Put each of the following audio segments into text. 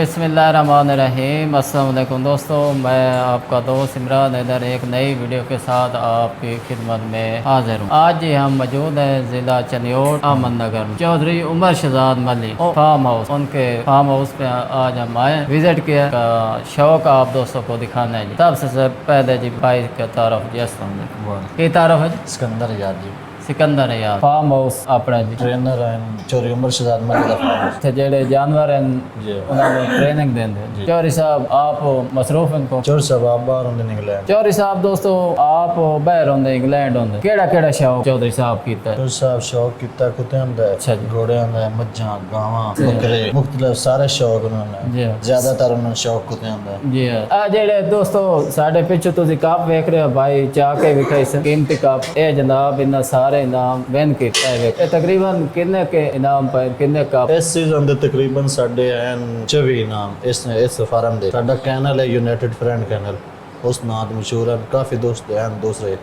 बिस्मिल्लाहिर्रहमानिर्रहीम। अस्सलाम वालेकुम दोस्तों, मैं आपका दोस्त इमरान इधर एक नई वीडियो के साथ आपकी खिदमत में हाजिर हूँ। आज ही हम मौजूद हैं जिला चनियोट अहमदनगर में चौधरी उमर शहजाद मलिक फार्म हाउस। उनके फार्म हाउस पे आज हम आए, विजिट किया का शौक आप दोस्तों को दिखाना है जी। सबसे पहले जी भाई का तारफ जी। अस्सलाम वालेकुम। की तारफ है जी? सिकंदर याद जी, सिकंदर है यार। फार्म हाउस अपना जी, ट्रेनर हैं चौधरी उमर शहजाद मलिक दा फार्म हाउस। ते जेड़े जानवर हैं जी उन्होंने ट्रेनिंग देंगे। चौधरी साहब आप मसरूफ हैं को? चौधरी साहब आप बाहर होंगे इंग्लैंड। चौधरी साहब दोस्तों आप बाहर होंगे इंग्लैंड होंगे, केड़ा शौक चौधरी साहब कीता है? चौधरी साहब शौक किता कुत्ते दा, अच्छा जी। घोड़े दा, मज्जां, गावां, बकरे, मुख्तलिफ सारे शौक उन्होंने। जी ज्यादातर उन्होंने शौक कुत्ते दा। जी। आ जेड़े दोस्तों साडे पिछे तुसी कप वेख रहे हो भाई, चाह के विखाई से कीमती कप, ए जनाब इन्ना सारे इनाम विन कीता है। ए तकरीबन किन्ने के इनाम पे किन्ने कप? इस सीजन दे तकरीबन साढ़े 24 इनाम इस फार्म दे। साडा कैनल है यूनाइटेड फ्रेंड कैनल, उस नाम तो मशहूर है। काफी दोस्त हैं दूसरे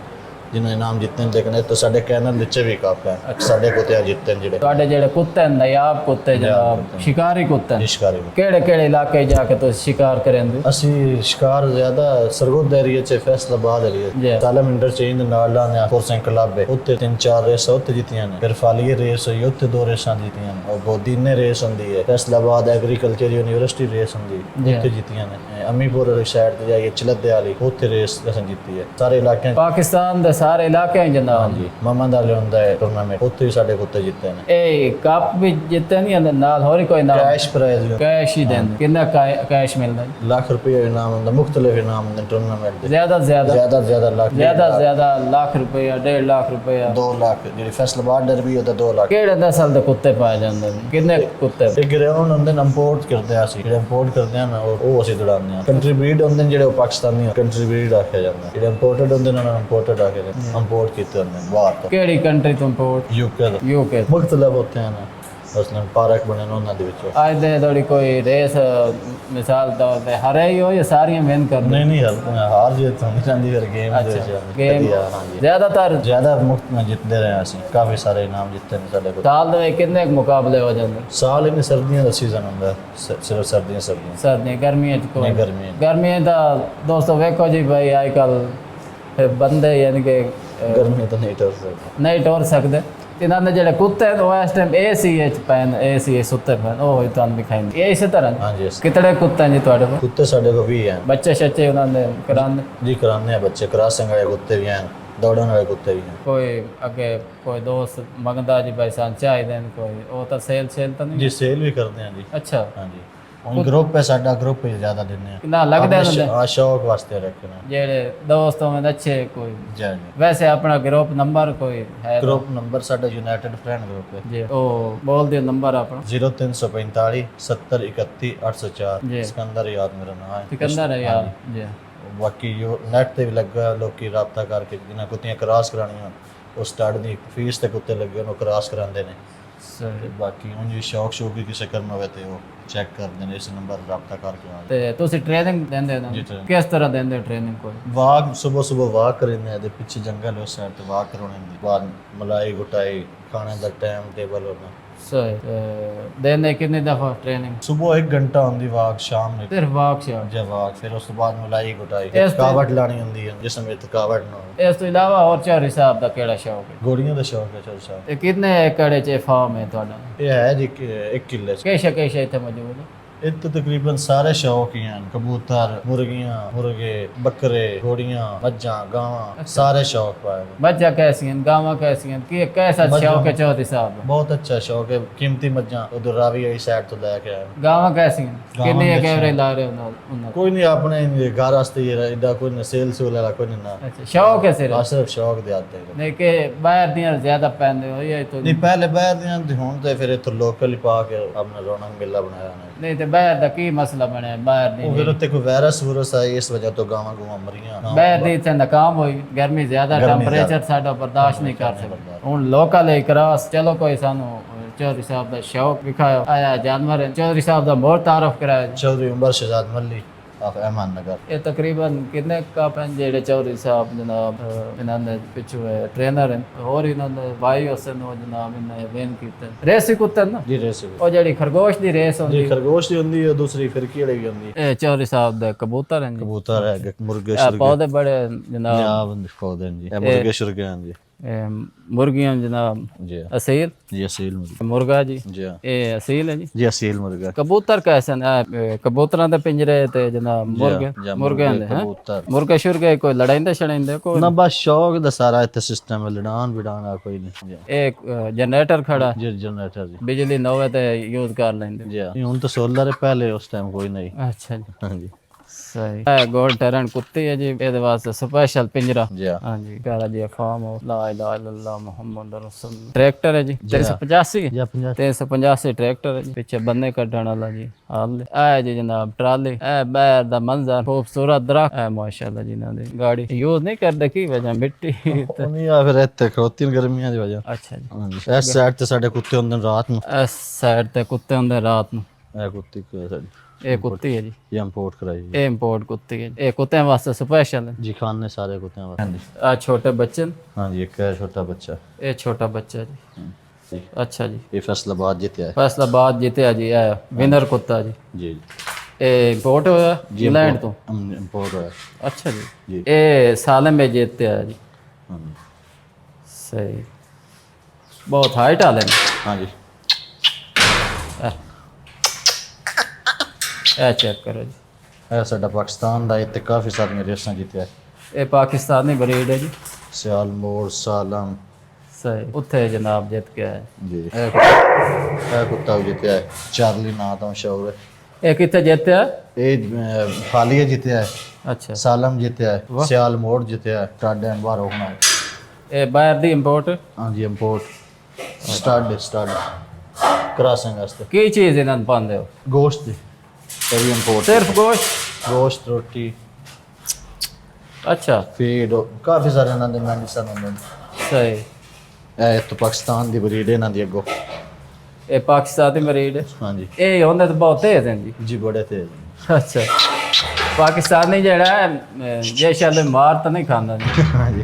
जिन्होंने इनाम जीते हैं, लेकिन तो साडे कैनल दे 24 कप है। साडे कुत्ते जीते हैं जेड़े। ਤੁਹਾਡੇ ਜਿਹੜੇ ਕੁੱਤੇ ਨੇ ਨਾਯਾਬ ਕੁੱਤੇ ਜਨਾਬ, ਸ਼ਿਕਾਰੀ ਕੁੱਤੇ ਨੇ, शिकारी ਕਿਹੜੇ ਇਲਾਕੇ ਜਾ ਕੇ ਤੁਸੀਂ ਸ਼ਿਕਾਰ ਕਰਿੰਦੇ? ਅਸੀਂ ਸ਼ਿਕਾਰ ਜ਼ਿਆਦਾ ਸਰਗੋਦ ਏਰੀਆ ਚ ਫੈਸਲਾਬਾਦ ਜੀ। ਏਰੀਆ ਸਾਲਮ ਇੰਟਰਚੇਂਜ ਨਾਲ ਲਾਣੇ ਫੋਰਸਿੰਗ ਕਲੱਬ ਹੈ, ਉੱਥੇ 3-4 ਰੇਸਾਂ ਉੱਥੇ ਜਿੱਤੀਆਂ ਨੇ। ਫਿਰ ਫਾਲੀਏ ਰੇਸ ਹੋਈ, ਉੱਥੇ 2 ਰੇਸਾਂ ਜਿੱਤੀਆਂ ਨੇ। ਔਰ ਬੋਦੀਨੇ ਰੇਸ ਹੁੰਦੀ ਹੈ, ਫੈਸਲਾਬਾਦ ਐਗਰੀਕਲਚਰ ਯੂਨੀਵਰਸਿਟੀ ਰੇਸ ਹੁੰਦੀ ਹੈ, ਉੱਥੇ ਜਿੱਤੀਆਂ ਨੇ। ਅਮੀਪੁਰ ਵਾਲੀ ਸਾਈਡ ਤੇ ਜਾਈਏ ਚਲਦੇ ਵਾਲੀ, ਉੱਥੇ ਰੇਸ ਅਸੀਂ ਜਿੱਤੀ ਹੈ। ਸਾਰੇ ਇਲਾਕਿਆਂ ਪਾਕਿਸਤਾਨ ਦੇ ਸਾਰੇ ਇਲਾਕੇ हैं ਜਨਾਬ। ਹਾਂਜੀ ਮਮਨ ਦਾ ਹੁੰਦਾ ਹੈ ਟੂਰਨਾਮੈਂਟ, ਉੱਥੇ ਵੀ ਸਾਡੇ ਕੁੱਤੇ ਜਿੱਤੇ ਨੇ। ਇਹ ਕੱਪ ਵੀ ਜਿੱਤੇ ਨਹੀਂ ਆਂਦੇ ਨਾਲ ਹੋਰ ਕੋਈ ਨਾਮ? ਕੈਸ਼ ਪ੍ਰਾਈਜ਼ ਵੀ ਕੈਸ਼ ਹੀ ਦਿੰਦੇ। ਕਿੰਨਾ ਕੈਸ਼ ਮਿਲਦਾ ਜੀ? ਲੱਖ ਰੁਪਏ ਇਨਾਮ ਹੁੰਦਾ, ਮੁxtਲਿਫ ਇਨਾਮ ਹੁੰਦੇ ਟੂਰਨਾਮੈਂਟ ਦੇ। ਜ਼ਿਆਦਾ ਜ਼ਿਆਦਾ ਲੱਖ, ਜ਼ਿਆਦਾ ਲੱਖ ਰੁਪਇਆ, 1.5 ਲੱਖ ਰੁਪਇਆ, 2 ਲੱਖ। ਜਿਹੜੀ ਫੈਸਲਾਬਾਦ ਡਰਬੀ ਉਹਦਾ 2 ਲੱਖ। ਕਿਹੜੇ ਨਸਲ ਦੇ ਕੁੱਤੇ ਪਾਏ ਜਾਂਦੇ ਨੇ? ਕਿੰਨੇ ਕੁੱਤੇ? ਇਹ ਗਰਾਊਂਡ ਹੁੰਦੇ ਨੇ ਇੰਪੋਰਟ ਕਰਦੇ ਆ ਅਸੀਂ, ਜਿਹੜੇ ਇੰਪੋਰਟ ਕਰਦੇ ਆ ਨਾ ਉਹ ਅਸੀਂ ਦੜਾਉਂਦੇ ਆ। ਕੰਟਰੀ ਬਰੀਡ ਹੁੰਦੇ ਨੇ ਜਿਹੜੇ ਉਹ ਪਾਕਿਸਤਾਨੀ ਕੰਟਰੀ ਬਰੀਡ ਆਖਿਆ ਜਾਂਦਾ। ਜਿਹੜੇ ਇੰਪੋਰਟਡ ਹੁੰਦੇ ਨੇ ਉਹਨਾਂ ਨੂੰ ਇੰਪੋਰਟਡ ਆਖਦੇ ਨੇ, ਇੰਪੋਰਟ ਕੀਤੇ ਹੁੰਦੇ ਨੇ ਬਾਹਰ ਤੋਂ। ਕਿਹੜੀ ਕੰਟਰੀ ਤੋਂ ਇੰਪੋਰਟ? ਯੂਕੇ ਦਾ। ਯੂਕੇ। ਮੁxtਲਿਫ ਹੁੰਦੇ ਹਨ, ਮਸਲਨ ਪਾਰਕ ਬਣੇ ਨੇ ਉਹਨਾਂ ਦੇ ਵਿੱਚੋਂ। ਅੱਜ ਦੇ ਥੋੜੀ ਕੋਈ ਰੇਸ ਮਿਸਾਲ ਤੌਰ ਤੇ ਹਰੇ ਹੀ ਹੋ ਜਾਂ ਸਾਰੀਆਂ ਮਿਹਨ ਕਰਨੇ? ਨਹੀਂ ਹਾਰ ਜਿੱਤ ਹੁੰਦੀ ਰਹਿੰਦੀ ਫਿਰ ਗੇਮ ਦੇ ਵਿੱਚ। ਗੇਮ ਹਾਂਜੀ ਜ਼ਿਆਦਾਤਰ ਜ਼ਿਆਦਾ ਮੁਫਤ ਨਾਲ ਜਿੱਤਦੇ ਰਹੇ ਅਸੀਂ, ਕਾਫੀ ਸਾਰੇ ਇਨਾਮ ਜਿੱਤੇ ਨੇ ਸਾਡੇ ਕੋਲ। ਸਾਲ ਦੇ ਵਿੱਚ ਕਿੰਨੇ ਕੁ ਮੁਕਾਬਲੇ ਹੋ ਜਾਂਦੇ? ਸਾਲ ਇਹਨੇ ਸਰਦੀਆਂ ਦਾ ਸੀਜ਼ਨ ਹੁੰਦਾ, ਸਿਰਫ ਸਰਦੀਆਂ। ਸਰਦੀਆਂ ਗਰਮੀਆਂ ਚ ਕੋਈ? ਗਰਮੀਆਂ ਗਰਮੀਆਂ ਦਾ ਦੋਸਤੋ ਵੇਖੋ ਜੀ ਭਾਈ, ਅੱਜ ਕੱਲ ਬੰਦੇ ਯਾਨੀ ਕਿ ਗਰਮੀਆਂ ਤਾਂ ਨਹੀਂ ਟਰ ਸਕਦੇ। ਨਹੀਂ ਟੋਰ ਸਕਦੇ। ਇਹਨਾਂ ਦੇ ਜਿਹੜੇ ਕੁੱਤੇ ਉਹ ਇਸ ਟਾਈਮ ਏਸੀ ਚ ਪੈਣ, ਏਸੀ ਸੁੱਤੇ ਪੈਣ, ਉਹ ਹੀ ਤੁਹਾਨੂੰ ਦਿਖਾਏਂਗੇ। ਇਹ ਇਸੇ ਤਰ੍ਹਾਂ ਹਾਂਜੀ। ਕਿਤਨੇ ਕੁੱਤੇ ਜੀ ਤੁਹਾਡੇ ਕੋਲ? ਕੁੱਤੇ ਸਾਡੇ ਕੋਲ 20 ਹਨ। ਬੱਚੇ ਸ਼ੱਚੇ ਉਹਨਾਂ ਦੇ ਕਰਾਉਂਦੇ ਜੀ ਕਰਾਉਂਦੇ ਆ ਬੱਚੇ, ਕ੍ਰਾਸਿੰਗ ਵਾਲੇ ਕੁੱਤੇ ਵੀ ਹਨ, ਦੌੜਨ ਵਾਲੇ ਕੁੱਤੇ ਵੀ ਹਨ। ਕੋਈ ਅੱਗੇ ਕੋਈ ਦੋਸਤ ਮੰਗਦਾ ਜੀ ਭਾਈ ਸਾਨੂੰ ਚਾਹੀਦੇ ਨੇ ਕੋਈ, ਉਹ ਤਾਂ ਸੇਲ ਤਾਂ ਨਹੀਂ? ਜੀ ਸੇਲ ਵੀ ਕਰਦੇ ਹਾਂ ਜੀ। ਅੱਛਾ। ਹਾਂਜੀ, ਹੁਣ ਗਰੁੱਪ ਹੈ ਸਾਡਾ, ਗਰੁੱਪ ਹੀ ਜ਼ਿਆਦਾ ਦਿੰਦੇ ਆ। ਕਿੰਨਾ ਲੱਗਦਾ ਉਹਨਾਂ ਦੇ? ਆ ਸ਼ੌਕ ਵਾਸਤੇ ਰੱਖਣਾ ਜਿਹੜੇ ਦੋਸਤ ਹੋਵੇ ਅੱਛੇ ਕੋਈ? ਜੀ ਜੀ। ਵੈਸੇ ਆਪਣਾ ਗਰੁੱਪ ਨੰਬਰ ਕੋਈ ਹੈ? ਗਰੁੱਪ ਨੰਬਰ ਸਾਡਾ ਯੂਨਾਈਟਿਡ ਫਰੈਂਡ ਗਰੁੱਪ ਹੈ ਜੀ। ਉਹ ਬੋਲ ਦਿਓ ਨੰਬਰ ਆਪਣਾ। 0345 70 31 804। ਜੀ। ਸਿਕੰਦਰ ਯਾਦ ਮੇਰਾ ਨਾਮ ਹੈ। ਸਿਕੰਦਰ ਹੈ ਯਾਰ ਜੀ। ਬਾਕੀ ਨੈਟ ਤੇ ਵੀ ਲੱਗਾ, ਲੋਕੀ ਰਾਬਤਾ ਕਰਕੇ ਜਿਨ੍ਹਾਂ ਕੁੱਤੀਆਂ ਕ੍ਰਾਸ ਕਰਾਉਣੀਆਂ ਉਹ ਸਟਾਰਟ ਦੀ ਫੀਸ ਤੇ ਕੁੱਤੇ ਲੱਗੇ ਉਹਨੂੰ ਕ੍ਰਾਸ ਕਰਾਉਂਦੇ ਨੇ। ਤੇ ਬਾਕੀ ਉਂਝ ਵੀ ਸ਼ੌਕ ਵੀ ਕਿਸੇ ਕਰਨਾ ਹੋਵੇ ਤੇ ਉਹ ਚੈੱਕ ਕਰਦੇ ਨੇ, ਇਸ ਨੰਬਰ ਰਾਬਤਾ ਕਰਕੇ ਆ। ਤੇ ਤੁਸੀਂ ਟ੍ਰੇਨਿੰਗ ਦਿੰਦੇ ਹੋ? ਕਿਸ ਤਰ੍ਹਾਂ ਦਿੰਦੇ ਟ੍ਰੇਨਿੰਗ? ਕੋਈ ਵਾਕ ਸਵੇਰ ਵਾਕ ਕਰਿੰਦੇ ਆ, ਤੇ ਪਿੱਛੇ ਜੰਗਲ ਉਸ ਸਾਈਡ ਤੇ ਵਾਕ ਕਰਾਉਣੇ ਦੀ ਬਾਅਦ ਮਲਾਈ ਗੁਟਾਈ, ਖਾਣੇ ਦਾ ਟਾਈਮ ਟੇਬਲ ਹੋਣਾ। ਸਹੀ। ਦਿਨ ਦੇ ਕਿੰਨੇ ਦਫਾ ਟ੍ਰੇਨਿੰਗ? ਸਵੇਰ 1 ਘੰਟਾ ਹੁੰਦੀ ਵਾਕ, ਸ਼ਾਮ ਨੂੰ ਸਿਰਫ ਵਾਕ ਸ਼ਾਮ? ਜਾਂ ਵਾਕ, ਫਿਰ ਉਸ ਤੋਂ ਬਾਅਦ ਮਲਾਈ ਗੁਟਾਈ, ਥਕਾਵਟ ਲਾਣੀ ਹੁੰਦੀ ਹੈ ਜਿਸ ਵਿੱਚ ਥਕਾਵਟ ਨਾ ਹੋਵੇ। ਇਸ ਤੋਂ ਇਲਾਵਾ ਹੋਰ ਚੌਧਰੀ ਸਾਹਿਬ ਦਾ ਕਿਹੜਾ ਸ਼ੌਕ ਹੈ? ਗੋੜੀਆਂ ਦਾ ਸ਼ੌਕ ਹੈ ਚੌਧਰੀ ਸਾਹਿਬ। ਤੇ ਕਿੰਨੇ ਏਕੜ ਚ ਫਾਰਮ ਹੈ ਤੁਹਾਡਾ? ਇਹ ਹੈ ਜੀ 1 ਕਿੱਲੇ ਚ। ਕਿਹੜੇ ਇੱਥੇ ਮੌਜੂਦ ਹੈ? ਇੱਥੇ ਤਕਰੀਬਨ ਸਾਰੇ ਸ਼ੌਕ ਹੀ ਹਨ, ਕਬੂਤਰ, ਮੁਰਗੀਆਂ, ਮੁਰਗੇ, ਬੱਕਰੇ, ਘੋੜੀਆਂ, ਮੱਝਾਂ, ਗਾਵਾਂ, ਸਾਰੇ ਸ਼ੌਕ ਪਾਏ। ਮੱਝਾਂ ਕੈਸੀਆਂ, ਗਾਵਾਂ ਕੈਸੀਆਂ, ਕੀ ਕੈਸਾ ਸ਼ੌਕ ਹੈ ਚੌਧਰੀ ਸਾਹਿਬ ਦਾ? ਬਹੁਤ ਅੱਛਾ ਸ਼ੌਕ ਹੈ, ਕੀਮਤੀ ਮੱਝਾਂ ਉਧਰ ਰਾਵੀ ਵਾਲੀ ਸਾਈਡ ਤੋਂ ਲੈ ਕੇ ਆਏ। ਗਾਵਾਂ ਕੈਸੀਆਂ, ਕਿੰਨੇ ਕੈਮਰੇ ਲਾ ਰਹੇ ਹੋ ਉਹਨਾਂ? ਕੋਈ ਨਹੀਂ, ਆਪਣੇ ਘਰ ਵਾਸਤੇ ਹੀ ਇਹਦਾ ਕੋਈ ਨਾ ਸੇਲ ਵਾਲਾ ਕੋਈ ਨਹੀਂ ਨਾ। ਅੱਛਾ, ਸ਼ੌਕ ਹੈ ਸਿਰਫ ਸ਼ੌਕ ਦੇ ਆਤੇ ਨਹੀਂ ਕਿ ਬਾਹਰ ਦੀਆਂ ਜ਼ਿਆਦਾ ਪੈਂਦੇ ਹੋ ਜਾਂ ਨਹੀਂ? ਪਹਿਲੇ ਬਾਹਰ ਦੀਆਂ ਹੁਣ ਤੇ ਫਿਰ ਇੱਥੇ ਲੋਕਲ ਹੀ ਪਾ ਕੇ ਆਪਣਾ ਰੌਣਕ ਮੇਲਾ ਬਣਾਇਆ ਨਹੀਂ ਤੇ ਬਾਹਰ ਦਾ ਕੀ ਮਸਲਾ ਬਣਿਆ? ਬਾਹਰ ਦੀ ਫਿਰ ਉੱਤੇ ਕੋਈ ਵਾਇਰਸ ਆਈ, ਇਸ ਵਜ੍ਹਾ ਤੋਂ ਗਾਵਾਂ ਮਰੀਆਂ। ਬਾਹਰ ਦੀ ਇੱਥੇ ਨਾਕਾਮ ਹੋਈ, ਗਰਮੀ ਜ਼ਿਆਦਾ, ਟੈਂਪਰੇਚਰ ਸਾਡਾ ਬਰਦਾਸ਼ਤ ਨਹੀਂ ਕਰ ਸਕਦਾ। ਹੁਣ ਲੋਕਲ ਹੀ ਕਰਾਸ ਚਲੋ ਕੋਈ ਸਾਨੂੰ ਚੌਧਰੀ ਸਾਹਿਬ ਦਾ ਸ਼ੌਕ ਵਿਖਾਇਆ, ਆਇਆ ਜਾਨਵਰ ਚੌਧਰੀ ਸਾਹਿਬ ਦਾ ਬਹੁਤ ਤਾਰਫ ਕਰਾਇਆ। ਚੌਧਰੀ ਉਮਰ ਸ਼ਹਜ਼ਾਦ ਮਲਿਕ ਆਫ ਅਹਿਮਦ ਨਗਰ। ਇਹ ਤਕਰੀਬਨ ਕਿੰਨੇ ਕੱਪ ਹਨ ਜਿਹੜੇ ਚੌਧਰੀ ਸਾਹਿਬ ਜਨਾਬ ਇਹਨਾਂ ਦੇ ਪਿੱਛੋਂ ਟ੍ਰੇਨਰ ਹਨ, ਹੋਰ ਇਹਨਾਂ ਦੇ ਭਾਈ ਹੁਸਨ ਉਹ ਜਨਾਬ ਇਹਨਾਂ ਨੇ ਵੇਨ ਕੀਤੇ ਰੇਸ ਕੁੱਤੇ ਨਾ ਜੀ ਰੇਸ ਉਹ ਜਿਹੜੀ ਖਰਗੋਸ਼ ਦੀ ਰੇਸ ਹੁੰਦੀ ਜੀ ਖਰਗੋਸ਼ ਦੀ ਹੁੰਦੀ ਹੈ, ਦੂਸਰੀ ਫਿਰਕੀ ਵਾਲੀ ਵੀ ਹੁੰਦੀ ਹੈ। ਇਹ ਚੌਧਰੀ ਸਾਹਿਬ ਦੇ ਕਬੂਤਰ ਹਨ ਜੀ, ਕਬੂਤਰ ਹੈ, ਮੁਰਗੇ ਇਹ ਪੌਦੇ ਬੜੇ ਜਨਾਬ ਜਨਾਬ ਪੌਦੇ ਜੀ, ਇਹ ਮੁਰਗੇ ਸ਼ੁਰਗੇ ਹਨ ਜੀ। ਇਹ ਮੁਰਗੀਆਂ ਜਨਾਬ ਜੀ ਅਸੀਲ ਜੀ ਅਸੀਲ ਮੁਰਗਾ ਮੁਰਗਾ ਜੀ, ਜੀ ਇਹ ਅਸੀਲ ਹੈ ਜੀ। ਜੀ ਅਸੀਲ ਮੁਰਗਾ ਕਬੂਤਰ ਕੈਸੇ ਨੇ ਕਬੂਤਰਾਂ ਦੇ ਪਿੰਜਰੇ ਤੇ ਜਨਾਬ ਮੁਰਗੇ ਹੁੰਦੇ ਹੈ ਕਬੂਤਰ ਮੁਰਗੇ ਸ਼ੁਰਗੇ ਕੋਈ ਲੜਾਈਂਦੇ ਛੜਾਈਂਦੇ ਕੋਈ ਨਾ ਬਸ ਸ਼ੌਕ ਦਾ ਸਾਰਾ ਇੱਥੇ ਸਿਸਟਮ ਹੈ, ਲੜਾਨ ਵਿੜਾਣਾ ਕੋਈ ਨਹੀਂ ਜੀ। ਇਹ ਜਨਰੇਟਰ ਖੜਾ ਜੀ ਜਨਰੇਟਰ ਜੀ ਬਿਜਲੀ ਨਾ ਹੋਵੇ ਤੇ ਯੂਜ਼ ਕਰ ਲੈਂਦੇ। ਜੀ ਨਹੀਂ, ਹੁਣ ਤਾਂ ਸੋਲਰ ਹੈ, ਪਹਿਲੇ ਉਸ ਟਾਈਮ ਕੋਈ ਨਹੀਂ। ਅੱਛਾ ਜੀ ਹਾਂਜੀ ਸਹੀ ਹੈ। ਗੋਲ ਟਰਨ ਕੁੱਤੀ ਹੈ ਜੀ, ਇਹਦੇ ਵਾਸਤੇ ਸਪੈਸ਼ਲ ਪਿੰਜਰਾ। ਜੀ ਹਾਂਜੀ ਪਿਆਰਾ ਜੀ ਫਾਰਮ ਹਾਊਸ ਲਾ ਇਲਾਹਾ ਇਲੱਲਾਹ ਮੁਹੰਮਦ ਰਸੂਲ। ਟਰੈਕਟਰ ਹੈ ਜੀ 385 ਜੀ 50 385 ਟਰੈਕਟਰ ਹੈ ਜੀ, ਪਿੱਛੇ ਬੰਨੇ ਕੱਢਣ ਵਾਲਾ ਜੀ ਹਾਲ ਹੈ ਜੀ ਜਨਾਬ ਟਰਾਲੀ। ਇਹ ਬਾਹਰ ਦਾ ਮੰਜ਼ਰ ਖੂਬਸੂਰਤ ਦਰਖਤ ਹੈ ਮਾਸ਼ਾਅੱਲਾ ਜੀ। ਇਹਨਾਂ ਦੀ ਗਾੜੀ ਯੂਜ਼ ਨਹੀਂ ਕਰਦੇ ਕੀ ਵਜ੍ਹਾ ਮਿੱਟੀ ਤੇ ਨਹੀਂ ਆ ਫਿਰ ਇੱਥੇ ਖੜੋਤੀ ਗਰਮੀਆਂ ਦੀ ਵਜ੍ਹਾ। ਅੱਛਾ ਜੀ ਹਾਂਜੀ ਇਸ ਸਾਈਡ ਤੇ ਸਾਡੇ ਕੁੱਤੇ ਹੁੰਦੇ ਨੇ ਰਾਤ ਨੂੰ, ਇਸ ਸਾਈਡ ਤੇ ਕੁੱਤੇ ਹੁੰਦੇ ਰਾਤ ਨੂੰ। ਇਹ ਕੁੱਤੀ ਸਾਡੀ ਇਹ ਕੁੱਤੀ ਹੈ ਜੀ, ਇਹ ਇੰਪੋਰਟ ਕਰਾਈ ਜੀ। ਇਹ ਇੰਪੋਰਟ ਕੁੱਤੀ ਹੈ ਜੀ। ਇਹ ਕੁੱਤਿਆਂ ਵਾਸਤੇ ਸਪੈਸ਼ਲ ਹੈ ਜੀ ਖਾਨੇ ਸਾਰੇ ਕੁੱਤਿਆਂ ਵਾਸਤੇ। ਹਾਂਜੀ ਆ ਛੋਟੇ ਬੱਚੇ ਨੇ, ਹਾਂਜੀ ਇੱਕ ਹੈ ਛੋਟਾ ਬੱਚਾ। ਇਹ ਛੋਟਾ ਬੱਚਾ ਜੀ। ਜੀ ਅੱਛਾ ਜੀ ਇਹ ਫੈਸਲਾਬਾਦ ਜਿੱਤਿਆ ਹੈ। ਫੈਸਲਾਬਾਦ ਜਿੱਤਿਆ ਜੀ, ਇਹ ਵਿਨਰ ਕੁੱਤਾ ਜੀ। ਜੀ ਇਹ ਇੰਪੋਰਟ ਹੋਇਆ ਇੰਗਲੈਂਡ ਤੋਂ। ਇੰਪੋਰਟ ਹੋਇਆ ਅੱਛਾ ਜੀ ਜੀ। ਇਹ ਸਾਲਮ ਵਿੱਚ ਜਿੱਤਿਆ ਜੀ। ਹਾਂਜੀ ਸਹੀ ਬਹੁਤ ਹਾਈਟ ਵਾਲੇ ਨੇ। ਹਾਂਜੀ ਇਹ ਚੈੱਕ ਕਰੋ ਜੀ, ਇਹ ਸਾਡਾ ਪਾਕਿਸਤਾਨ ਦਾ, ਇੱਥੇ ਕਾਫੀ ਸਾਰੀਆਂ ਰੇਸਾਂ ਜਿੱਤਿਆ ਹੈ। ਇਹ ਪਾਕਿਸਤਾਨੀ ਬਰੀਡ ਹੈ ਜੀ। ਸਿਆਲ ਮੋਰ ਸਾਲਮ ਸਹੀ ਉੱਥੇ ਜਨਾਬ ਜਿੱਤ ਕੇ ਆਇਆ। ਜੀ ਇਹ ਕੁੱਤਾ ਵੀ ਜਿੱਤਿਆ ਹੈ, ਚਾਰਲੀ ਨਾਂ ਤੋਂ ਮਸ਼ਹੂਰ ਹੈ। ਇਹ ਕਿੱਥੇ ਜਿੱਤਿਆ? ਇਹ ਫਾਲੀਆ ਜਿੱਤਿਆ ਹੈ, ਅੱਛਾ ਸਾਲਮ ਜਿੱਤਿਆ ਹੈ, ਸਿਆਲ ਮੋੜ ਜਿੱਤਿਆ ਹੈ, ਟਾਡਾ ਐਂਡ ਬਾਹਰ ਹੋਣਾ ਹੈ। ਇਹ ਬਾਹਰ ਦੀ ਇੰਪੋਰਟ। ਹਾਂਜੀ ਇੰਪੋਰਟ ਸਟਾਰਟ ਕ੍ਰਾਸਿੰਗ ਵਾਸਤੇ। ਕੀ ਚੀਜ਼ ਇਹਨਾਂ ਨੂੰ ਪਾਉਂਦੇ ਹੋ? ਗੋਸ਼ਤ ਦੀ ਤੇਰੀ ਇੰਪੋਰਟ, ਸਿਰਫ ਗੋਸ਼ਤ ਰੋਟੀ ਅੱਛਾ ਫੀਡ, ਕਾਫੀ ਸਾਰੇ ਇਹਨਾਂ ਦੇ ਮੈਡੀਸਨ ਹੁੰਦੇ ਨੇ। ਸਹੀ ਇਹ ਤਾਂ ਪਾਕਿਸਤਾਨ ਦੀ ਬਰੀਡ ਇਹਨਾਂ ਦੀ ਅੱਗੋਂ। ਇਹ ਪਾਕਿਸਤਾਨੀ ਬਰੀਡ ਹੈ। ਹਾਂਜੀ ਇਹ ਹੁੰਦੇ ਤਾਂ ਬਹੁਤ ਤੇਜ਼ ਹਨ ਜੀ। ਜੀ ਬੜੇ ਤੇਜ਼। ਅੱਛਾ ਪਾਕਿਸਤਾਨੀ ਜਿਹੜਾ ਹੈ ਜੇ ਸ਼ਾਲੇ ਮਾਰ ਤਾਂ ਨਹੀਂ ਖਾਂਦਾ ਜੀ। ਹਾਂਜੀ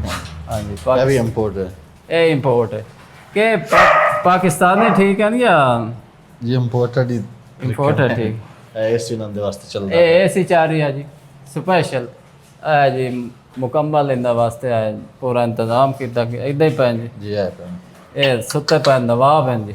ਹਾਂਜੀ ਇਹ ਵੀ ਇੰਪੋਰਟ ਹੈ। ਇਹ ਇੰਪੋਰਟ ਹੈ ਕਿ ਪਾਕਿਸਤਾਨੀ ਠੀਕ ਹੈ ਜਾਂ ਜੀ ਇੰਪੋਰਟਡ ਹੀ ਇੰਪੋਰਟ ਹੈ? ਠੀਕ। ਇਸ ਇਹਨਾਂ ਦੇ ਵਾਸਤੇ ਚੱਲਦਾ ਇਹ ਏਸੀ ਚਾਹ ਰਹੀ ਹੈ ਜੀ ਸਪੈਸ਼ਲ ਹੈ ਜੀ, ਮੁਕੰਮਲ ਇਹਨਾਂ ਵਾਸਤੇ ਹੈ, ਪੂਰਾ ਇੰਤਜ਼ਾਮ ਕੀਤਾ ਕਿ ਇਦਾਂ ਹੀ ਪੈਣ ਜੀ। ਜੀ ਹੈ ਇਹ ਸੁੱਤੇ ਪੈਣ ਨਵਾਬ ਹਨ ਜੀ।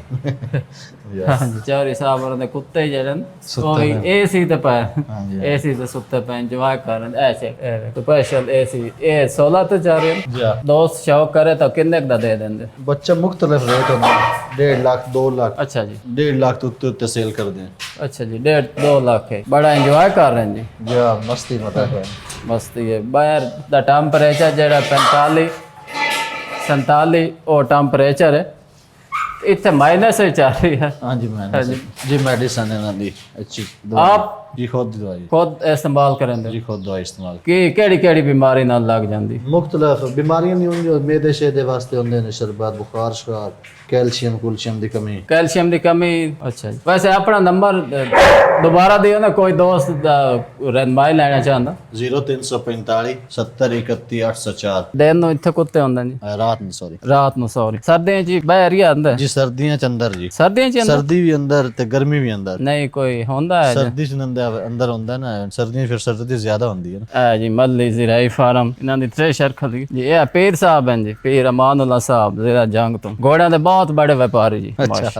ਜੀ ਹਾਂਜੀ ਚੌਧਰੀ ਸਾਹਿਬ ਉਹਨਾਂ ਦੇ ਕੁੱਤੇ ਜਿਹੜੇ ਨੇ ਉਹ ਵੀ ਏਸੀ ਤੇ ਪੈ ਹਾਂਜੀ ਏਸੀ ਤੇ ਸੁੱਤੇ ਪੈਣ ਜਵਾਈ ਕਰਨ ਐਸੇ ਸਪੈਸ਼ਲ ਏਸੀ। ਇਹ 16 ਤੇ ਜਾ ਰਹੇ ਜੀ ਦੋਸਤ ਸ਼ੌਕ करे तो किन्ने का दे देंगे? बच्चा मुख्तलिफ रेट होता है, 1.5 लाख 2 लाख। अच्छा जी 1.5 लाख तो उत्ते सेल कर दें। अच्छा जी 1.5-2 लाख है, बड़ा एंजॉय कर रहे हैं जी। जी हाँ मस्ती मता है। मस्ती है। बाहर दा टेम्परेचर जेड़ा 45-47 ਉਹ ਟੈਂਪਰੇਚਰ ਹੈ, ਇੱਥੇ ਮਾਈਨਸ ਵਿੱਚ ਆ ਰਹੀ ਹੈ। हाँ जी मैंने जी मेडिसन है ना दी अच्छी आप जी खुद दवाई खुद इस्तेमाल करेंगे जी खुद दवाई इस्तेमाल कि केड़ी केड़ी बीमारी नाल लग जाती? मुख्तलिफ बीमारियां नहीं होंगी, मैदे शेदे वास्ते होंगे ने, शरबत बुखार शकार कैल्शियम कुल्शियम दी कमी। कैल्शियम की कमी। अच्छा जी वैसे अपना नंबर दोबारा दियो ना, कोई दोस्त रहनुमाई लेना चाहता। 0345 70 31 804। दिन ਨੂੰ ਇੱਥੇ ਕੁੱਤੇ ਹੁੰਦੇ ਜੀ, रात में सॉरी ਰਾਤ ਨੂੰ ਸੌਰੀ। ਸਰਦੀਆਂ 'ਚ ਬਾਹਰ ਹੀ ਆਂਦਾ? जी सर्दियां च अंदर जी, ਸਰਦੀਆਂ 'ਚ ਅੰਦਰ? सर्दी भी अंदर ते गर्मी भी अंदर। ਨਹੀਂ ਕੋਈ ਹੁੰਦਾ ਹੈ सर्दी च अंदर होंदा ना, सर्दियां फिर सर्दी ज्यादा होंदी है ना। ਜੀ ਮੱਲੀ ਜ਼ਿਰਾਈ ਫਾਰਮ ਇਹਨਾਂ ਦੀ ਥ੍ਰੈਸ਼ਰ ਖਲੀ ਜੀ। ਇਹ ਪੀਰ ਸਾਹਿਬ ਹਨ ਜੀ, ਪੀਰ ਅਮਾਨੁੱਲਾ ਸਾਹਿਬ ਜ਼ਿਲ੍ਹਾ ਜੰਗ ਤੋਂ। ਘੋੜਿਆਂ ਦੇ ਬਹੁਤ ਬੜੇ ਵਪਾਰੀ ਜੀ।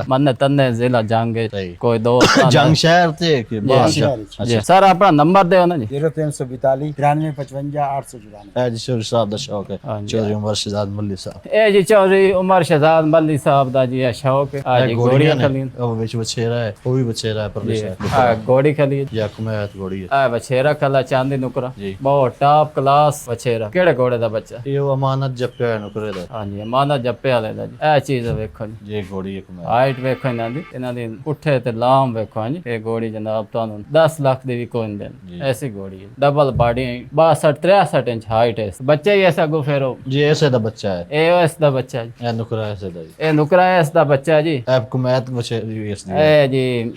ਮੰਨੇ ਤੰਨੇ ਜ਼ਿਲ੍ਹਾ ਜੰਗ ਹੈ। सही ਕੋਈ ਦੋਸਤ जंग शहर थे कि बाहर ਜੀ ਸਰ ਆਪਣਾ ਨੰਬਰ ਦਿਓ ਨਾ ਜੀ। 0342 93 55 894। जी चौधरी साहब दा शौक है, चौधरी उमर शहजाद मल्ली साहब। ਇਹ ਜੀ ਚੌਧਰੀ ਉਮਰ ਸ਼ਹਜ਼ਾਦ ਮੱਲੀ ਸਾਹਿਬ ਦਾ ਜੀ ਇਹ ਸ਼ੌਕ ਹੈ। ਆ ਜੀ ਘੋੜੀਆਂ ਖਲੀ ਉਹ ਵਿੱਚ ਬਛੇਰਾ ਹੈ, ਉਹ ਵੀ ਬਛੇਰਾ ਹੈ ਪਰਲੇ ਸਾਈਡ। ਆ ਘੋੜੀ ਖਲੀ ਜਾਂ ਕੁਮੈਤ ਘੋੜੀ ਹੈ। ਆ ਬਛੇਰਾ ਖਲਾ ਚਾਂਦੀ ਨੁਕਰਾ ਜੀ। ਬਹੁਤ ਟਾਪ ਕਲਾਸ ਬਛੇਰਾ। ਕਿਹੜੇ ਘੋੜੇ ਦਾ ਬੱਚਾ? ਇਹ ਉਹ ਅਮਾਨਤ ਜੱਪਿਆ ਹੈ ਨੁਕਰੇ ਦਾ। ਹਾਂਜੀ ਮਾਨਾ ਜੱਪੇ ਵਾਲੇ ਦਾ ਜੀ। ਇਹ ਚੀਜ਼ ਵੇਖੋ ਜੀ, ਜੇ ਘੋੜੀ ਇੱਕ ਮੈਂ ਹਾਈਟ ਵੇਖੋ ਇਹਨਾਂ ਦੀ ਪੁੱਠੇ ਤੇ ਲਾਮ ਵੇਖੋ ਜੀ। ਇਹ ਘੋੜੀ ਜਨਾਬ ਤੁਹਾਨੂੰ 10 ਲੱਖ ਦੀ ਵੀ ਕੋਈ ਨਹੀਂ ਦੇਣੀ, ਐਸੀ ਘੋੜੀ ਹੈ। ਡਬਲ ਬਾਡੀ 62-63 ਇੰਚ ਹਾਈਟ ਹੈ। ਬੱਚਾ ਹੀ ਐਸਾ ਗੁਫੇਰੋ ਜੀ ਐਸੇ ਦਾ ਬੱਚਾ ਹੈ। ਇਹ ਇਸ ਦਾ ਬੱਚਾ ਜੀ। ਇਹ ਨੁਕਰਾ ਐਸੇ ਦਾ ਜੀ। ਇਹ ਨੁਕਰਾ ਇਸ ਦਾ ਬੱਚਾ ਜੀ। ਇਹ ਕੁਮੈਤ ਬਛੇਰੀ ਇਸ ਦੀ। ਇਹ ਜੀ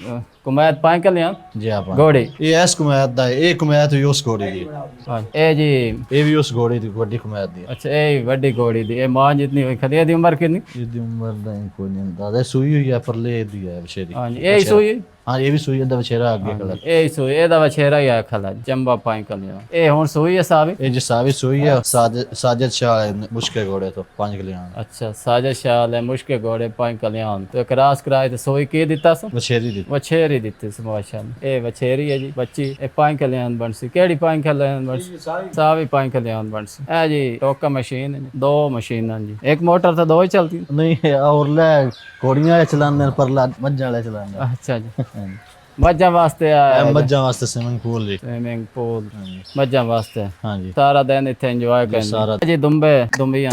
ਕੁਮੈਤ ਪਾਇਕਲਿਆਂ ਜੀ ਆਪਾਂ ਘੋੜੀ ਇਹ ਐਸ ਕੁਮੈਤ ਦਾ ਹੈ, ਇਹ ਕੁਮੈਤ ਵੀ ਉਸ ਘੋੜੀ ਦੀ ਹੈ। ਹਾਂ ਇਹ ਜੀ ਇਹ ਵੀ ਉਸ ਘੋੜੀ ਦੀ ਵੱਡੀ ਕੁਮੈਤ ਦੀ ਹੈ। ਅੱਛਾ ਇਹ ਵੱਡੀ ਘੋੜੀ ਦੀ ਇਹ ਮਾਂ ਜਿਤਨੀ ਹੋਈ ਖਲੀ ਦੀ ਉਮਰ ਕਿੰਨੀ ਇਹਦੀ ਉਮਰ ਦਾ ਕੋਈ ਨਹੀਂ ਅੰਦਾਜ਼ਾ ਸੂਈ ਹੋਈ ਹੈ ਪਰਲੇ ਦੀ ਹੈ ਬਸ਼ੇਰੀ। ਹਾਂਜੀ ਇਹ ਹੀ ਸੂਈ ਹਾਂ ਇਹ ਵੀ ਸੂਈ ਦਾ ਬਛੇਰਾ ਅੱਗੇ ਕਲਰ ਇਹ ਹੀ ਸੂਈ ਇਹਦਾ ਵਛੇਰਾ ਹੀ ਆ ਖਲਾ ਚੰਬਾ ਪਾਇਕਲਿਆਂ ਇਹ ਹੁਣ ਸੂਈ ਹੈ ਸਾਬੀ ਇਹ ਜਿਸਾਵੀ ਸੂਈ ਹੈ ਸਾਜਦ ਸ਼ਾਹ ਮੁਸ਼ਕੇ ਘੋੜੇ ਤੋਂ 5 ਕਿਲਿਆਂ ਅੱਛਾ ਸਾਜਦ ਸ਼ਾਲ ਹੈ ਮੁਸ਼ਕੇ ਘੋੜੇ ਪਾਇਕਲਿਆਂ ਤੇ ਕਰਾਸ ਕਰਾਏ ਤੇ ਸੂਈ ਕੀ ਦਿੱਤਾ ਸੋ ਬਛੇਰੀ ਦੀ ਵਛੇਰੀ ਦਿੱਤੀ ਸੀ ਮਾਸ਼ਾਅੱਲਾ ਇਹ ਵਛੇਰੀ ਹੈ ਜੀ ਬੱਚੀ ਇਹ ਪਾਇਕਲਿਆਂ ਬਣਸੀ ਕਿਹੜੀ ਪਾਇਕਲਿਆਂ ਬਣਸੀ ਸਾਵੀ ਪਾਇਕਲਿਆਂ ਬਣਸੀ ਇਹ ਜੀ ਟੋਕਾ ਮਸ਼ੀਨ ਹੈ ਜੀ, ਦੋ ਮਸ਼ੀਨਾਂ ਜੀ ਇੱਕ ਮੋਟਰ ਤੇ ਦੋ ਹੀ ਚਲਦੀ ਨਹੀਂ और ले घोड़ियां चलाने पर मज्जा वाले चलाने ਅੱਛਾ ਜੀ ਮੱਝਾਂ ਵਾਸਤੇ ਆ मज्जा वास्ते स्विमिंग पूल जी। ਸਵਿਮਿੰਗ ਪੂਲ ਮੱਝਾਂ ਵਾਸਤੇ हाँ जी ਸਾਰਾ ਦਿਨ ਇੱਥੇ ਇੰਜੋਏ ਸਾਰਾ ਕਰਦੇ ਜੀ ਦੁੰਬੀਆਂ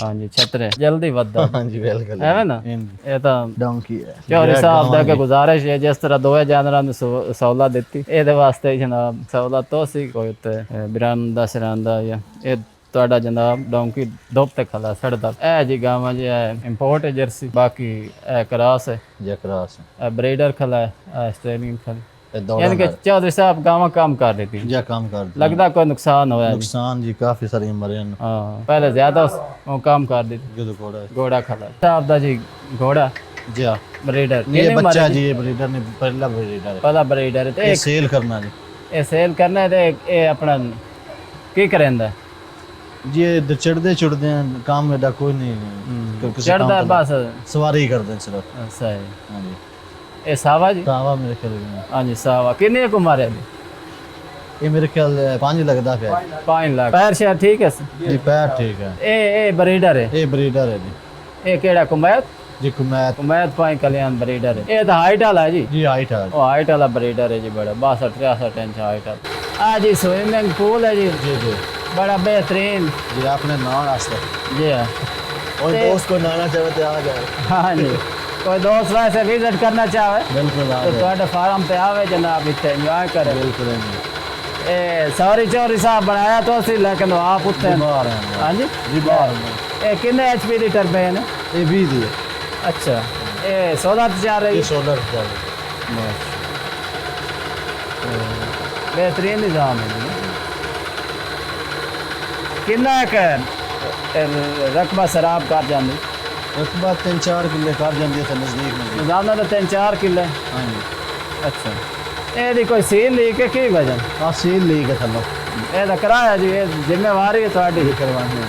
ਹਾਂਜੀ ਛਤਰੇ ਜਲਦੀ ਵੱਧਦਾ हाँ जी बिल्कुल ਐਵੇਂ ਨਾ ਇਹ ਤਾਂ डोंकी है ਚੌਧਰੀ ਸਾਹਿਬ ਦਾ ਕਿ ਗੁਜ਼ਾਰਿਸ਼ ਹੈ ਜਿਸ ਤਰ੍ਹਾਂ ਦੋਵੇਂ ਜਾਨਵਰਾਂ ਨੂੰ ਸਹੂਲਤ ਦਿੱਤੀ ਇਹਦੇ ਵਾਸਤੇ ਜਨਾਬ ਸਹੂਲਤ ਤੋਂ ਸੀ ਕੋਈ ਤੇ ਬਿਰਾਂਦਾ ਸਿਰਾਂਦਾ ਜਾਂ ਇਹ ਤੁਹਾਡਾ ਜਨਾਬ ਡੌਂਕੀ ਦੁੱਪ ਤੇ ਖਲਾ ਸੜਦਾ ਇਹ ਜੀ ਗਾਵਾਂ ਜੀ ਇੰਪੋਰਟ ਹੈ ਜਰਸੀ ਬਾਕੀ ਇਹ ਕਰਾਸ ਹੈ जकरास ਇਹ ਬਰੀਡਰ ਖਲਾ ਹੈ ਸਟ੍ਰੇਨਿੰਗ ਖਲਾ ये दौड़ा ਯਾਨੀ ਕਿ ਚੌਧਰੀ ਸਾਹਿਬ ਗਾਵਾਂ ਕੰਮ ਕਰ ਰਹੀ जा काम कर ਲੱਗਦਾ ਕੋਈ ਨੁਕਸਾਨ ਹੋਇਆ ਜੀ नुकसान जी काफी सारी मरे हैं ਹਾਂ ਪਹਿਲੇ ਜ਼ਿਆਦਾ ਉਹ ਕੰਮ ਕਰ ਦਿੱਤੀ जो तो घोड़ा है ਘੋੜਾ ਖਲਾ ਸਾਹਿਬ ਦਾ ਜੀ ਘੋੜਾ जी हाँ ਬਰੀਡਰ ये बच्चा जी ये ब्रीडर ने पहला ब्रीडर है ਪਹਿਲਾ ਬਰੀਡਰ ਤੇ ये सेल करना जी ਇਹ ਸੇਲ ਕਰਨਾ ਹੈ ਤੇ ਇਹ ਆਪਣਾ ਕੀ ਕਰੇਂਦਾ जी ये चढ़ते चढ़ते हैं काम एडा कोई नहीं किसी काम ਚੜਦਾ का ਬਸ सवारी ही करते हैं सिर्फ ਅੱਛਾ ਹੈ हाँ जी ਇਹ ਸਾਵਾ ਜੀ तावा मेरे ख्याल में ਹਾਂਜੀ ਸਾਵਾ ਕਿੰਨੇ ਕੁ ਮਾਰਿਆ ਜੀ ये मेरे ख्याल 5 लगता पे 5 ਲੱਖ ਪੈਰ ਸ਼ਾਇਦ ਠੀਕ ਹੈ जी पैर ठीक है ਇਹ ਬਰੀਡਰ ਹੈ ये ब्रीडर है जी ਇਹ ਕਿਹੜਾ ਕੁਮੈਤ जी कुमैत ਕੁਮੈਤ ਪਾਈ ਕਲਿਆਣ ਬਰੀਡਰ ਹੈ ਇਹ ਤਾਂ ਹਾਈਟ ਵਾਲਾ ਹੈ ਜੀ जी हाइट है ਉਹ ਹਾਈਟ ਵਾਲਾ ਬਰੀਡਰ ਹੈ ਜੀ ਬੜਾ 62 63 ਇੰਚ ਹਾਈਟ ਵਾਲਾ ਆ ਜੀ ਸਵਿਮਿੰਗ ਪੂਲ ਹੈ ਜੀ जी जी बड़ा बेहतरीन जी आपने नाम आस्ते जी हाँ और दोस्त को नाना चाहे तो आ जाए हाँ जी कोई दोस्त वैसे विजिट करना चाहे बिल्कुल आ तो जाए थोड़े फार्म पे आवे जनाब इतने एंजॉय करे बिल्कुल ए सॉरी चौधरी साहब बनाया तो सी लेकिन आप उत्ते बाहर हैं हाँ जी जी बाहर हैं ए कितने एचपी दी टर्बाइन है ये भी दिए अच्छा ए 16 जा रही ये सोलर चल बेहतरीन निज़ाम है जी कितना रकबा शराब कर जाती रकबा 3-4 किले कर जाती है नजदीक में रोजाना तो 3-4 किले हाँ जी अच्छा ਇਹਦੀ ਕੋਈ ਸੀਲ ਲੀਕ ਹੈ ਕੀ ਵਜਨ हाँ सील ली के थलो ਇਹਦਾ ਕਿਰਾਇਆ ਜੀ ਇਹ ਜ਼ਿੰਮੇਵਾਰੀ ਹੈ ਤੁਹਾਡੀ करवाने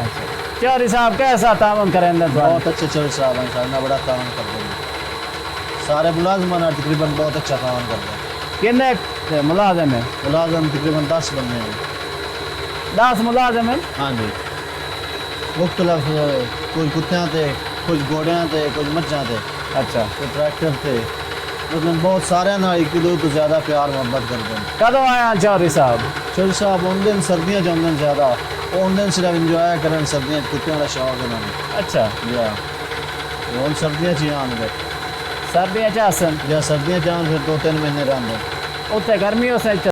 अच्छा चौधरी साहब कैसा तावन करेंगे बहुत अच्छे चल साहब हैं साहब बड़ा काम करते हैं सारे मुलाजमान तकरीबन बहुत अच्छा काम करते हैं कितने मुलाजिम है मुलाजम तकरीबन 10 बंदे हैं 10 मुलाजिम है हाँ जी मुख्तलिफ कुछ कुत्तियाँ थे कुछ घोड़ियाँ थे कुछ मच्छां थे अच्छा कुछ ट्रैक्टर थे मतलब बहुत सारे ना एक दो तो ज़्यादा प्यार मोहब्बत करते हैं कदों आया चौधरी साहब चल साहब उन दिन सर्दियाँ चाहते हैं ज़्यादा उन दिन सिर्फ इंजॉय करें सर्दियाँ कुत्तियों का शौक है उन्होंने अच्छा या उन सर्दियाँ चाहिए आने सर्दियाँ चासन या सर्दियाँ चाहें फिर 2-3 महीने रहने उत्ते गर्मियों से